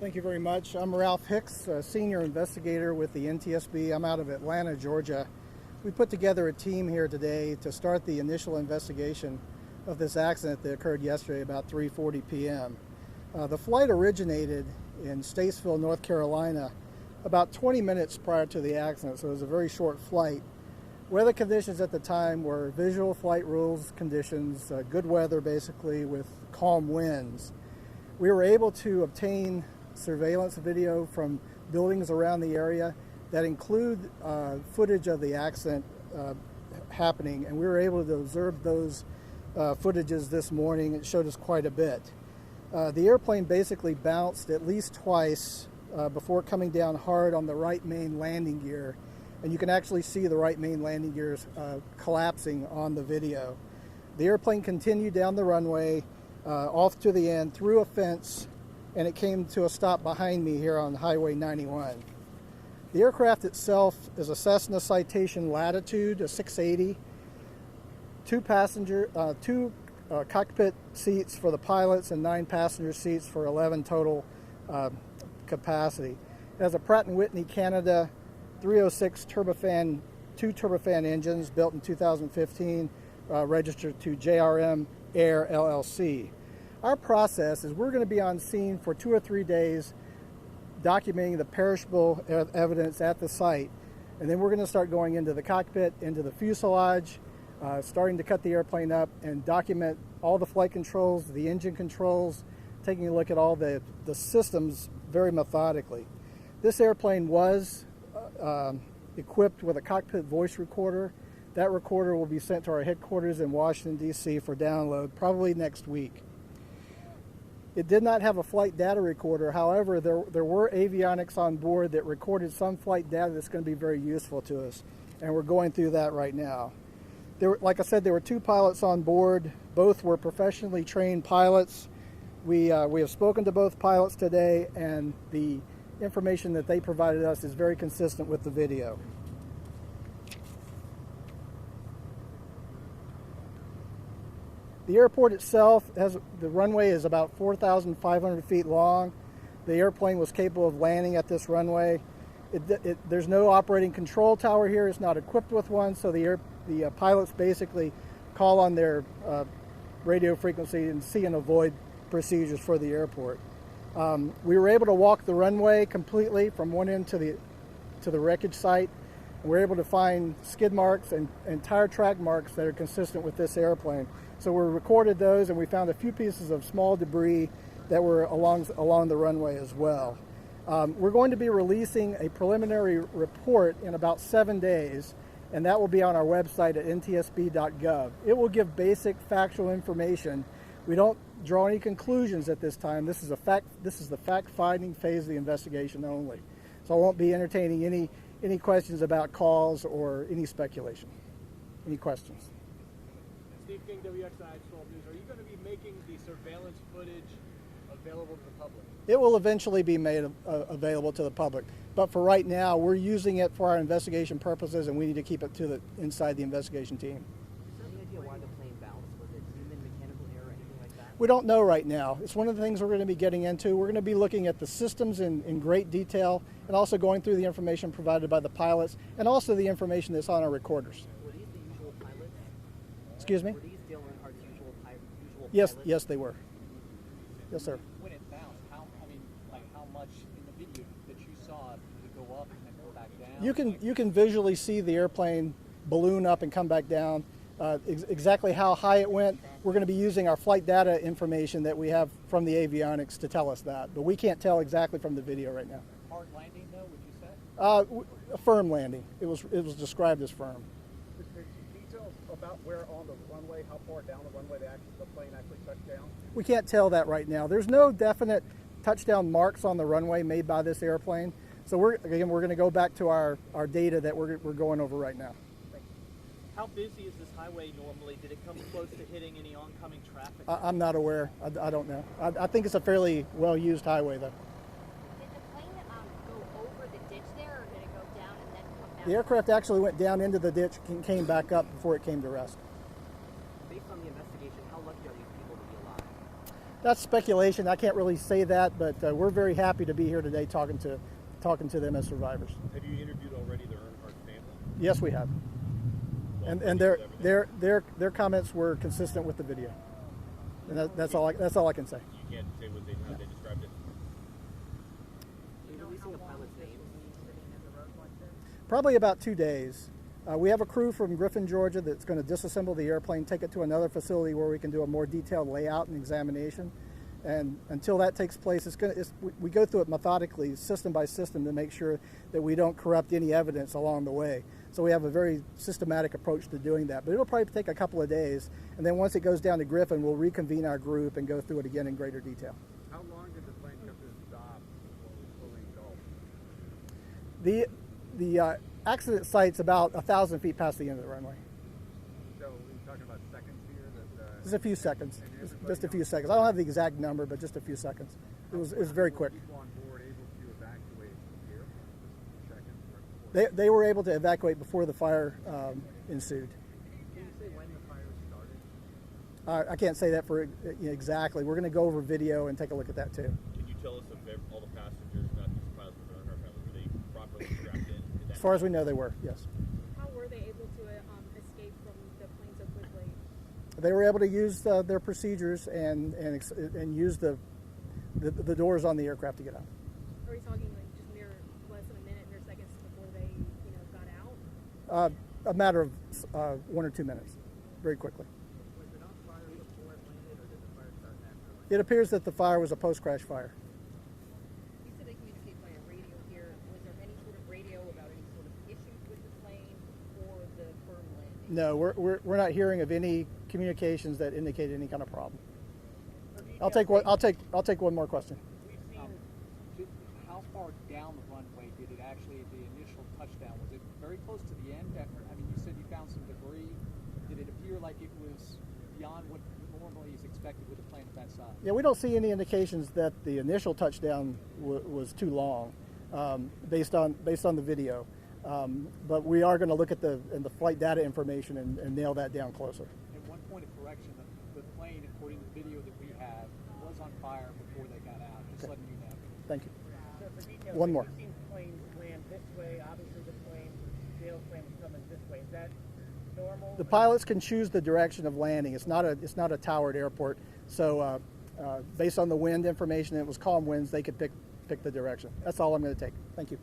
Thank you very much. I'm Ralph Hicks, a senior investigator with the NTSB. I'm out of Atlanta, Georgia. We put together a team here today to start the initial investigation of this accident that occurred yesterday about 3:40 p.m. The flight originated in Statesville, North Carolina, about 20 minutes prior to the accident, so it was a very short flight. Weather conditions at the time were visual flight rules conditions, good weather basically, with calm winds. We were able to obtain surveillance video from buildings around the area that include footage of the accident happening, and we were able to observe those footages this morning. It showed us quite a bit. The airplane basically bounced at least twice before coming down hard on the right main landing gear, and you can actually see the right main landing gears collapsing on the video. The airplane continued down the runway off to the end, through a fence, and it came to a stop behind me here on Highway 91. The aircraft itself is a Cessna Citation Latitude, a 680, two cockpit seats for the pilots and 9 passenger seats for 11 total capacity. It has a Pratt & Whitney Canada 306 turbofan, 2 turbofan engines built in 2015, registered to JRM Air LLC. Our process is we're going to be on scene for 2 or 3 days documenting the perishable evidence at the site, and then we're going to start going into the cockpit, into the fuselage, starting to cut the airplane up and document all the flight controls, the engine controls, taking a look at all the systems very methodically. This airplane was equipped with a cockpit voice recorder. That recorder will be sent to our headquarters in Washington, D.C. for download probably next week. It did not have a flight data recorder. However, there were avionics on board that recorded some flight data that's going to be very useful to us, and we're going through that right now. Like I said, there were 2 pilots on board. Both were professionally trained pilots. We have spoken to both pilots today, and the information that they provided us is very consistent with the video. The airport itself, the runway is about 4,500 feet long. The airplane was capable of landing at this runway. There's no operating control tower here. It's not equipped with one, so the pilots basically call on their radio frequency and see and avoid procedures for the airport. We were able to walk the runway completely from one end to the wreckage site. We're able to find skid marks and tire track marks that are consistent with this airplane. So we recorded those, and we found a few pieces of small debris that were along the runway as well. We're going to be releasing a preliminary report in about 7 days, and that will be on our website at ntsb.gov. It will give basic factual information. We don't draw any conclusions at this time. This is the fact-finding phase of the investigation only. So I won't be entertaining any questions about calls or any speculation. Any questions? Steve King, WXIH 12 News. Are you going to be making the surveillance footage available to the public? It will eventually be made available to the public, but for right now, we're using it for our investigation purposes, and we need to keep it inside the investigation team. Any idea why the plane bounced? Was it human mechanical error or anything like that? We don't know right now. It's one of the things we're going to be getting into. We're going to be looking at the systems in great detail, and also going through the information provided by the pilots, and also the information that's on our recorders. Were these the usual pilots? Excuse me? Were these Dale Earnhardt's usual Yes, pilots? yes, they were. Yes, sir. When it bounced, how much in the video that you saw did it go up and then go back down? You can visually see the airplane balloon up and come back down. Exactly how high it went, we're going to be using our flight data information that we have from the avionics to tell us that, but we can't tell exactly from the video right now. Hard landing, though, would you say? A firm landing. It was described as firm. Is there details about where on the runway, how far down the runway the plane actually touched down? We can't tell that right now. There's no definite touchdown marks on the runway made by this airplane. So we're going to go back to our data that we're going over right now. How busy is this highway normally? Did it come close to hitting any oncoming traffic? I'm not aware. I don't know. I think it's a fairly well-used highway, though. Did the plane go over the ditch there, or did it go down and then come back? The aircraft actually went down into the ditch and came back up before it came to rest. Based on the investigation, how lucky are these people to be alive? That's speculation. I can't really say that, but we're very happy to be here today talking to them as survivors. Have you interviewed already the Earnhardt family? Yes, we have. And their comments were consistent with the video. And that's all I can say. You can't say how they described it. Are you releasing the pilot's name? Probably about 2 days. We have a crew from Griffin, Georgia that's going to disassemble the airplane, take it to another facility where we can do a more detailed layout and examination. And until that takes place, we go through it methodically, system by system, to make sure that we don't corrupt any evidence along the way. So we have a very systematic approach to doing that. But it'll probably take a couple of days. And then once it goes down to Griffin, we'll reconvene our group and go through it again in greater detail. How long did the plane come to a stop before it was fully engulfed? The accident site's about 1,000 feet past the end of the runway. So we're talking about seconds here. Just a few seconds. Just a few seconds. I don't have the exact number, but just a few seconds. It was very quick. People on board able to evacuate here? Seconds. Or They were able to evacuate before the fire ensued. Can you say when the fire started? I can't say that for exactly. We're going to go over video and take a look at that too. Can you tell us if all the passengers, not just the pilots, but the Earnhardt family, were they properly strapped in? As far as we know, they were, yes. How were they able to escape from the plane so quickly? They were able to use their procedures and use the doors on the aircraft to get out. Are we talking like just mere less than a minute, mere seconds before they, got out? A matter of 1 or 2 minutes, very quickly. Was it on fire before it landed, or did the fire start after? It appears that the fire was a post-crash fire. You said they communicate via radio here. Was there any sort of radio about any sort of issues with the plane or the firm landing? No, we're not hearing of any communications that indicate any kind of problem. I'll take one more question. We've seen how far down the runway did it actually, the initial touchdown? Was it very close to the end? I mean, you said you found some debris. Did it appear like it was beyond what normally is expected with a plane of that size? Yeah, we don't see any indications that the initial touchdown was too long, based on the video. But we are going to look at the flight data information and nail that down closer. And one point of correction, the plane, according to the video that we have, was on fire before they got out. Just letting you know. Thank you. So for details, One more. we've seen planes land this way. Obviously, the plane, Dale's plane was coming this way. Is that normal? The pilots can choose the direction of landing. It's not a towered airport, so based on the wind information, it was calm winds. They could pick the direction. That's all I'm going to take. Thank you.